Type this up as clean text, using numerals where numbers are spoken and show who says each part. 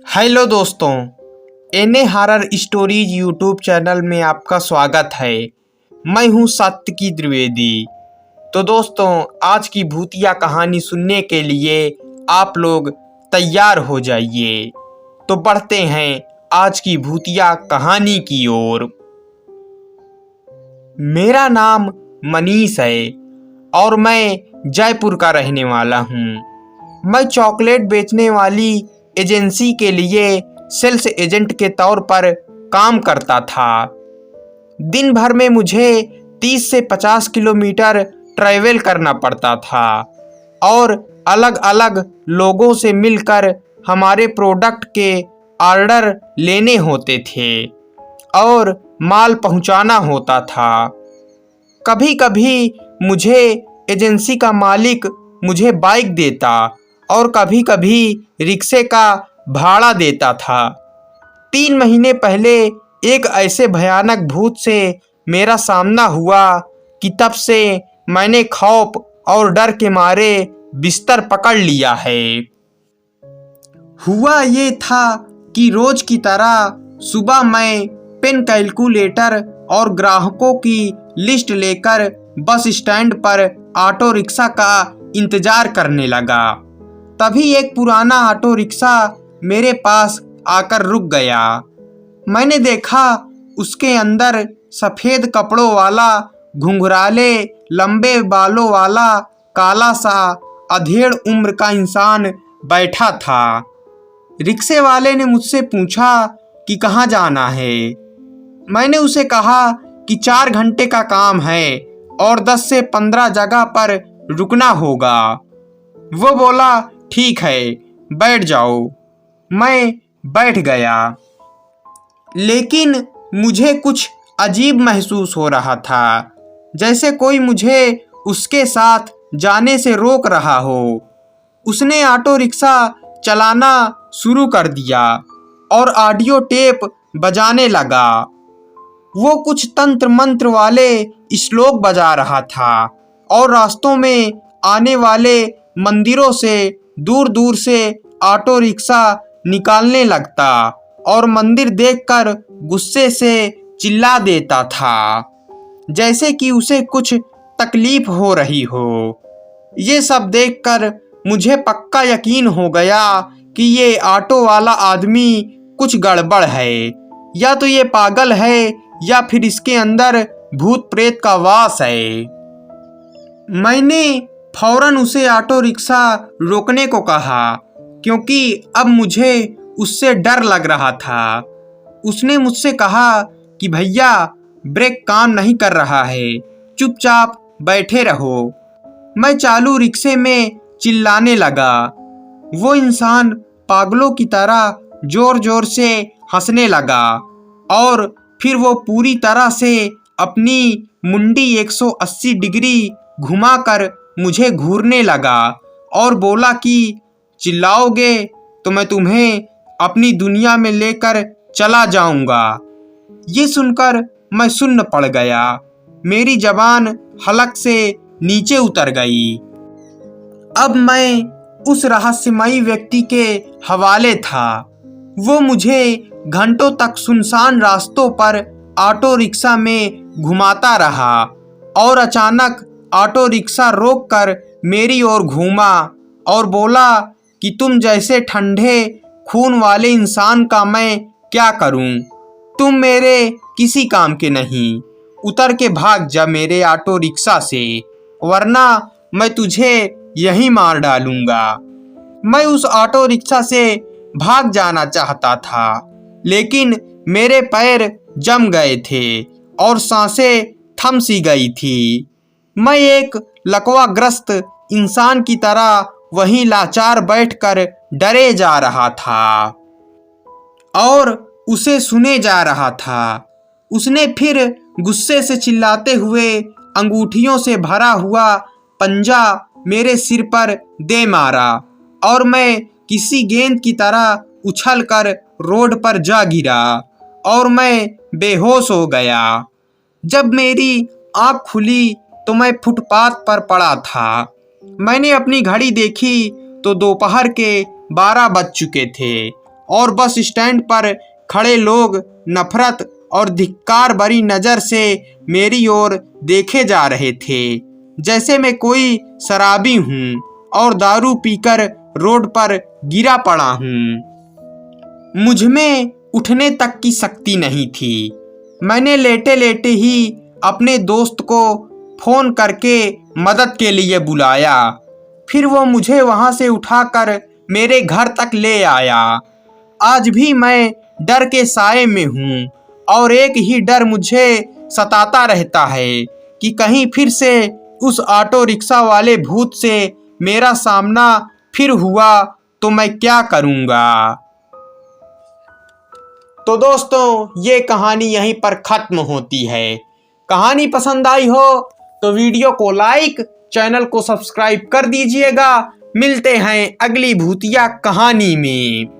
Speaker 1: Hello दोस्तों, एने horror stories YouTube channel में आपका स्वागत है। मैं हूं सात्विकी द्विवेदी। तो दोस्तों, आज की भूतिया कहानी सुनने के लिए आप लोग तैयार हो जाइए। तो बढ़ते हैं आज की भूतिया कहानी की ओर। मेरा नाम मनीष है और मैं जयपुर का रहने वाला हूँ। मैं चॉकलेट बेचने वाली एजेंसी के लिए सेल्स एजेंट के तौर पर काम करता था। दिन भर में मुझे 30 से 50 किलोमीटर ट्रैवल करना पड़ता था और अलग अलग लोगों से मिलकर हमारे प्रोडक्ट के ऑर्डर लेने होते थे और माल पहुंचाना होता था। कभी कभी मुझे एजेंसी का मालिक मुझे बाइक देता और कभी कभी रिक्शे का भाड़ा देता था। 3 महीने पहले एक ऐसे भयानक भूत से मेरा सामना हुआ कि तब से मैंने खौफ और डर के मारे बिस्तर पकड़ लिया है। हुआ ये था कि रोज की तरह सुबह मैं पेन कैलकुलेटर और ग्राहकों की लिस्ट लेकर बस स्टैंड पर ऑटो रिक्शा का इंतजार करने लगा। तभी एक पुराना ऑटो रिक्शा मेरे पास आकर रुक गया। मैंने देखा उसके अंदर सफ़ेद कपड़ों वाला, घुंघराले लंबे बालों वाला, काला सा अधेड़ उम्र का इंसान बैठा था। रिक्शे वाले ने मुझसे पूछा कि कहाँ जाना है। मैंने उसे कहा कि 4 घंटे का काम है और 10 से 15 जगह पर रुकना होगा। वो बोला, ठीक है, बैठ जाओ। मैं बैठ गया, लेकिन मुझे कुछ अजीब महसूस हो रहा था, जैसे कोई मुझे उसके साथ जाने से रोक रहा हो। उसने ऑटो रिक्शा चलाना शुरू कर दिया और ऑडियो टेप बजाने लगा। वो कुछ तंत्र मंत्र वाले श्लोक बजा रहा था और रास्तों में आने वाले मंदिरों से दूर दूर से ऑटो रिक्शा निकालने लगता और मंदिर देखकर गुस्से से चिल्ला देता था, जैसे कि उसे कुछ तकलीफ हो रही हो। ये सब देखकर मुझे पक्का यकीन हो गया कि ये ऑटो वाला आदमी कुछ गड़बड़ है। या तो ये पागल है या फिर इसके अंदर भूत प्रेत का वास है। मैंने फौरन उसे ऑटो रिक्शा रोकने को कहा, क्योंकि अब मुझे उससे डर लग रहा था। उसने मुझसे कहा कि भैया, ब्रेक काम नहीं कर रहा है, चुपचाप बैठे रहो। मैं चालू रिक्शे में चिल्लाने लगा। वो इंसान पागलों की तरह जोर जोर से हंसने लगा और फिर वो पूरी तरह से अपनी मुंडी 180 डिग्री घुमाकर मुझे घूरने लगा और बोला कि चिल्लाओगे तो मैं तुम्हें अपनी दुनिया में लेकर चला जाऊंगा। ये सुनकर मैं सुन्न पड़ गया। मेरी जबान हलक से नीचे उतर गई। अब मैं उस रहस्यमयी व्यक्ति के हवाले था। वो मुझे घंटों तक सुनसान रास्तों पर ऑटो रिक्शा में घुमाता रहा और अचानक ऑटो रिक्शा रोककर मेरी ओर घूमा और बोला कि तुम जैसे ठंडे खून वाले इंसान का मैं क्या करूं? तुम मेरे किसी काम के नहीं। उतर के भाग जा मेरे ऑटो रिक्शा से, वरना मैं तुझे यहीं मार डालूंगा। मैं उस ऑटो रिक्शा से भाग जाना चाहता था, लेकिन मेरे पैर जम गए थे और सांसें थम सी गई थी। मैं एक लकवाग्रस्त इंसान की तरह वहीं लाचार बैठकर डरे जा रहा था और उसे सुने जा रहा था। उसने फिर गुस्से से चिल्लाते हुए अंगूठियों से भरा हुआ पंजा मेरे सिर पर दे मारा और मैं किसी गेंद की तरह उछलकर रोड पर जा गिरा और मैं बेहोश हो गया। जब मेरी आँख खुली तो मैं फुटपाथ पर पड़ा था। मैंने अपनी घड़ी देखी तो दोपहर के 12 बज चुके थे और बस स्टैंड पर खड़े लोग नफरत और धिक्कार भरी नज़र से मेरी ओर देखे जा रहे थे, जैसे मैं कोई शराबी हूँ और दारू पीकर रोड पर गिरा पड़ा हूँ। मुझ में उठने तक की शक्ति नहीं थी। मैंने लेटे लेटे ही अपने दोस्त को फ़ोन करके मदद के लिए बुलाया। फिर वो मुझे वहाँ से उठाकर मेरे घर तक ले आया। आज भी मैं डर के साए में हूँ और एक ही डर मुझे सताता रहता है कि कहीं फिर से उस ऑटो रिक्शा वाले भूत से मेरा सामना फिर हुआ तो मैं क्या करूँगा। तो दोस्तों, ये कहानी यहीं पर ख़त्म होती है। कहानी पसंद आई हो तो वीडियो को लाइक, चैनल को सब्सक्राइब कर दीजिएगा। मिलते हैं अगली भूतिया कहानी में।